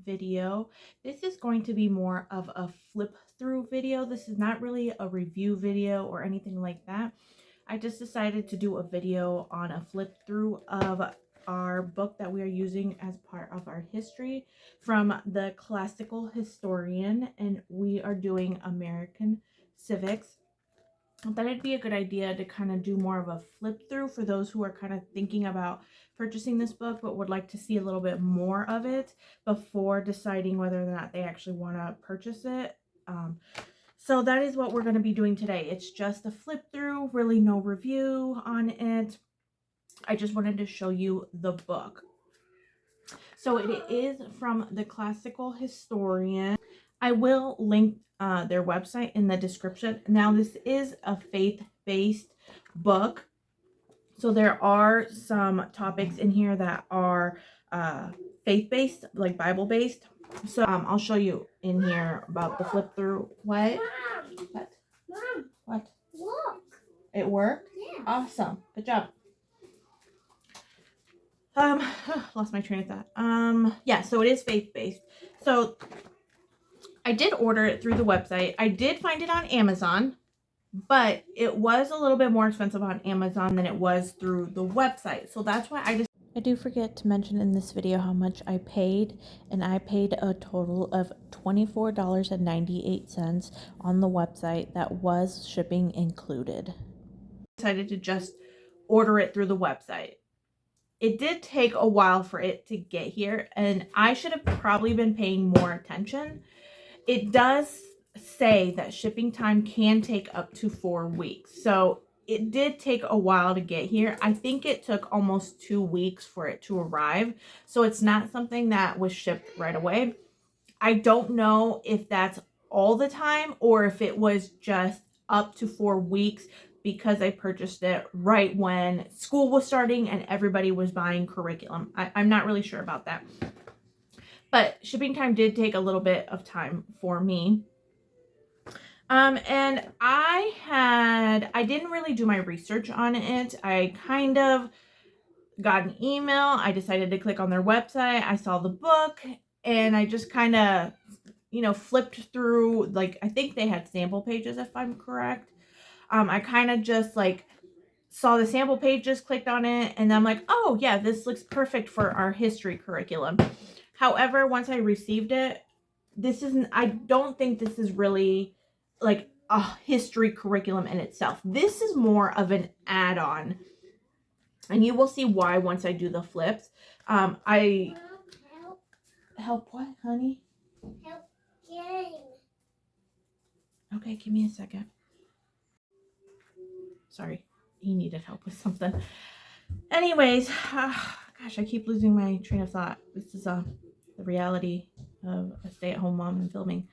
video. This is going to be more of a flip through video. This is not really a review video or anything like that. I just decided to do a video on a flip through of our book that we are using as part of our history from the classical historian, and we are doing American civics. I thought it'd be a good idea to kind of do more of a flip through for those who are kind of thinking about purchasing this book but would like to see a little bit more of it before deciding whether or not they actually want to purchase it. So that is what we're going to be doing today. It's just a flip through, really no review on it. I just wanted to show you the book. So it is from the classical historian. I will link their website in the description. Now, this is a faith-based book. So there are some topics in here that are faith-based, like Bible-based. So I'll show you in here about the flip through. What? Mom. What? Mom. What? Look. It worked? Yeah. Awesome. Good job. Lost my train of thought. Yeah, so it is faith-based. So I did order it through the website. I did find it on Amazon, but it was a little bit more expensive on Amazon than it was through the website. So that's why I do forget to mention in this video how much I paid, and I paid a total of $24.98 on the website. That was shipping included. I decided to just order it through the website. It did take a while for it to get here, and I should have probably been paying more attention. It does say that shipping time can take up to 4 weeks. So it did take a while to get here. I think it took almost 2 weeks for it to arrive. So it's not something that was shipped right away. I don't know if that's all the time or if it was just up to 4 weeks, because I purchased it right when school was starting and everybody was buying curriculum. I'm not really sure about that. But shipping time did take a little bit of time for me. And I didn't really do my research on it. I kind of got an email. I decided to click on their website. I saw the book and I just kind of, flipped through, like, I think they had sample pages if I'm correct. I kind of just saw the sample pages, clicked on it, and I'm like, oh yeah, this looks perfect for our history curriculum. However, once I received it, I don't think this is really like a history curriculum in itself. This is more of an add-on, and you will see why once I do the flips. Help what, honey? Help game. Okay, give me a second. Sorry, he needed help with something. Anyways, gosh, I keep losing my train of thought. This is the reality of a stay-at-home mom and filming.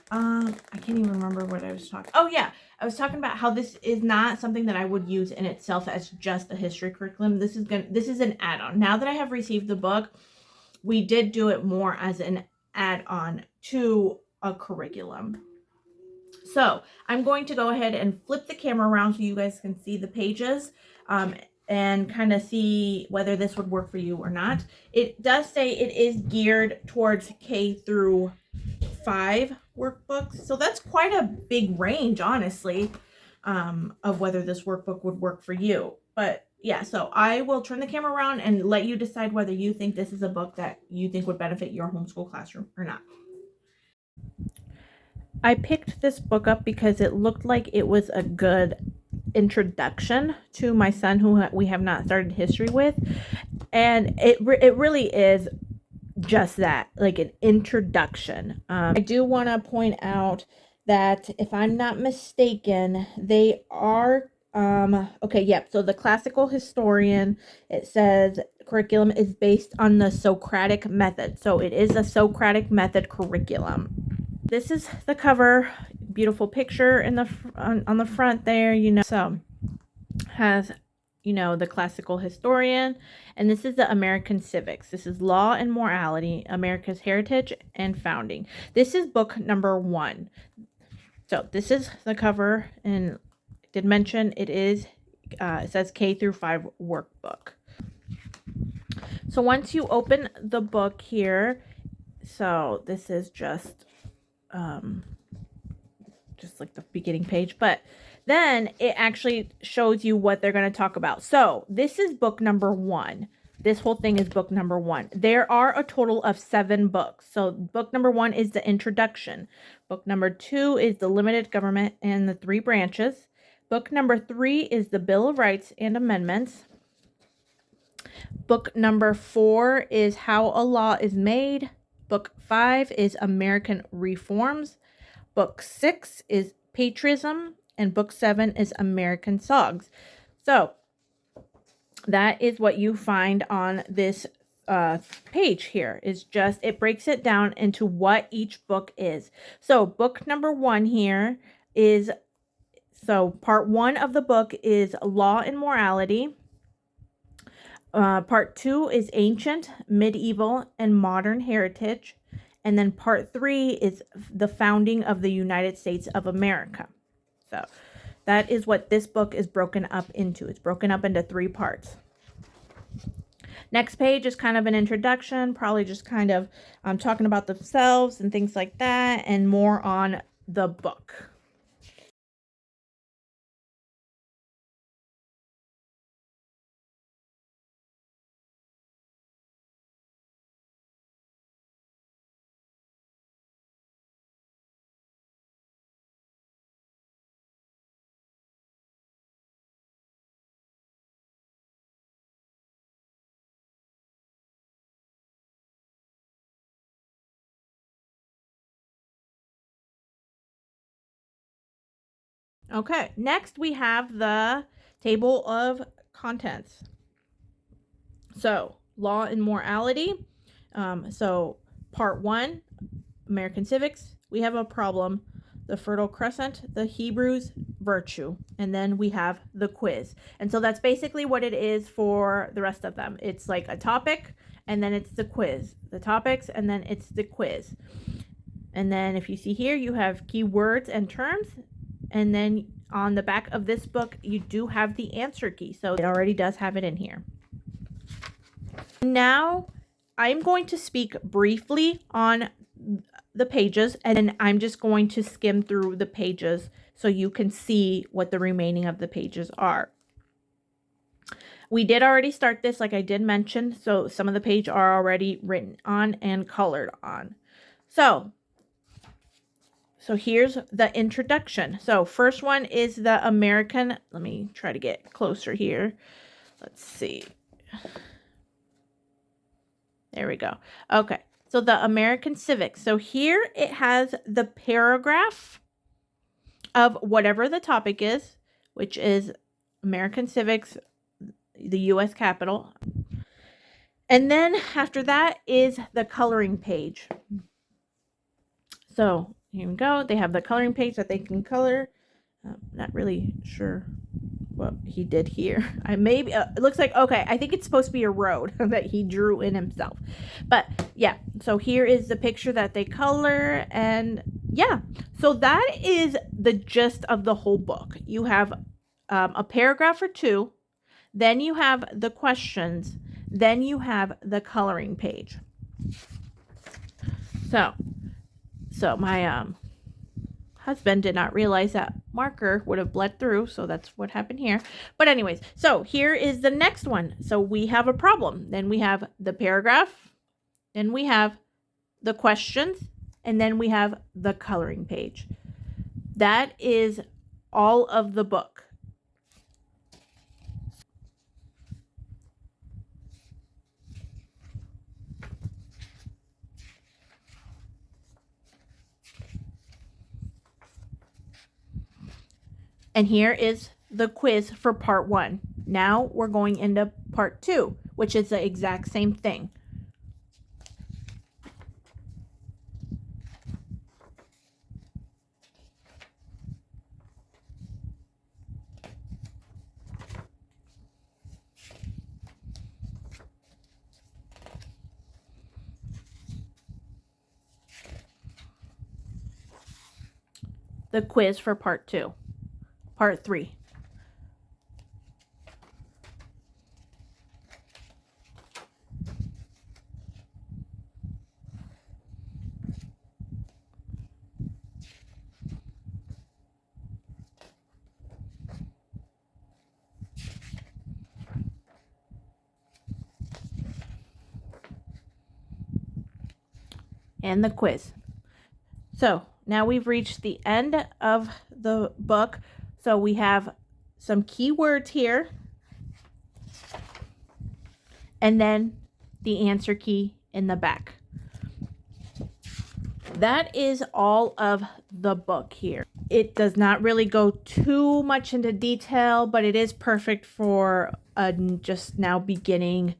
I can't even remember what I was talking. Oh yeah, I was talking about how this is not something that I would use in itself as just a history curriculum. This is an add-on. Now that I have received the book, we did do it more as an add-on to a curriculum. So I'm going to go ahead and flip the camera around so you guys can see the pages and kind of see whether this would work for you or not. It does say it is geared towards K through 5 workbooks. So that's quite a big range, honestly, of whether this workbook would work for you. But yeah, so I will turn the camera around and let you decide whether you think this is a book that you think would benefit your homeschool classroom or not. I picked this book up because it looked like it was a good introduction to my son, who we have not started history with, and it really is just that, like an introduction. I do want to point out that if I'm not mistaken, they are okay, yep. So the classical historian, it says curriculum is based on the Socratic method. So it is a Socratic method curriculum. This is the cover, beautiful picture in the on the front there, So has, the classical historian, and this is the American civics. This is law and morality, America's heritage and founding. This is book number 1. So this is the cover, and I did mention it is it says K through 5 workbook. So once you open the book here, So this is just like the beginning page, but then it actually shows you what they're going to talk about. So this is book number 1. This whole thing is book number 1. There are a total of 7 books. So book number 1 is the introduction. Book number 2 is the limited government and the 3 branches. Book number 3 is the Bill of Rights and Amendments. Book number 4 is How a Law is Made. Book 5 is American Reforms. Book 6 is Patriotism, and book 7 is American Songs. So that is what you find on this page here. Is just, it breaks it down into what each book is. So book number 1 here is, so part 1 of the book is Law and Morality. Part 2 is Ancient, Medieval, and Modern Heritage. And then part 3 is the founding of the United States of America. So that is what this book is broken up into. It's broken up into 3 parts. Next page is kind of an introduction, probably just kind of talking about themselves and things like that, and more on the book. Okay, next we have the table of contents. So, Law and Morality. So, part 1, American Civics. We have a problem. The Fertile Crescent, the Hebrews, virtue. And then we have the quiz. And so that's basically what it is for the rest of them. It's like a topic, and then it's the quiz. The topics, and then it's the quiz. And then if you see here, you have keywords and terms. And then on the back of this book, you do have the answer key. So it already does have it in here. Now, I'm going to speak briefly on the pages, and then I'm just going to skim through the pages so you can see what the remaining of the pages are. We did already start this, like I did mention, so some of the pages are already written on and colored on. So here's the introduction. So first one is the American, let me try to get closer here. Let's see. There we go. Okay. So the American Civics. So here it has the paragraph of whatever the topic is, which is American Civics, the U.S. Capitol. And then after that is the coloring page. So here we go. They have the coloring page that they can color. Not really sure what he did here. I maybe it looks like, okay, I think it's supposed to be a road that he drew in himself. But yeah, so here is the picture that they color, and yeah, so that is the gist of the whole book. You have a paragraph or 2, then you have the questions, then you have the coloring page. So my husband did not realize that marker would have bled through, so that's what happened here. But anyways, so here is the next one. So we have a problem. Then we have the paragraph, then we have the questions, and then we have the coloring page. That is all of the book. And here is the quiz for part 1. Now we're going into part 2, which is the exact same thing. The quiz for part 2. Part 3. and the quiz. So now we've reached the end of the book. So we have some key words here, and then the answer key in the back. That is all of the book here. It does not really go too much into detail, but it is perfect for just now beginning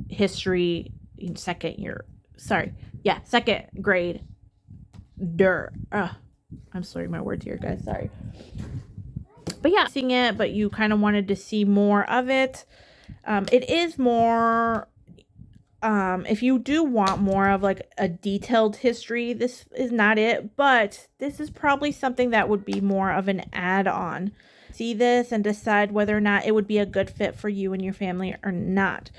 history in second grade. I'm slurring my words here, guys. Sorry. But yeah, seeing it, but you kind of wanted to see more of it. It is more, if you do want more of like a detailed history, this is not it, but this is probably something that would be more of an add-on. See this and decide whether or not it would be a good fit for you and your family or not.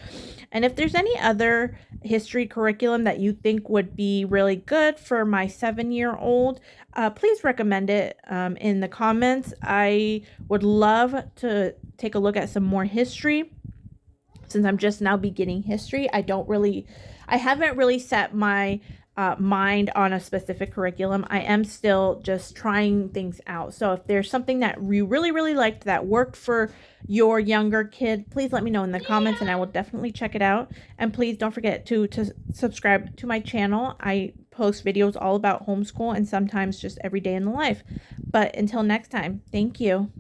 And if there's any other history curriculum that you think would be really good for my 7-year-old, please recommend it in the comments. I would love to take a look at some more history. Since I'm just now beginning history, I haven't really set my mind on a specific curriculum. I am still just trying things out. So if there's something that you really, really liked that worked for your younger kid, please let me know in the comments and I will definitely check it out. And please don't forget to subscribe to my channel. I post videos all about homeschool and sometimes just every day in the life. But until next time, thank you.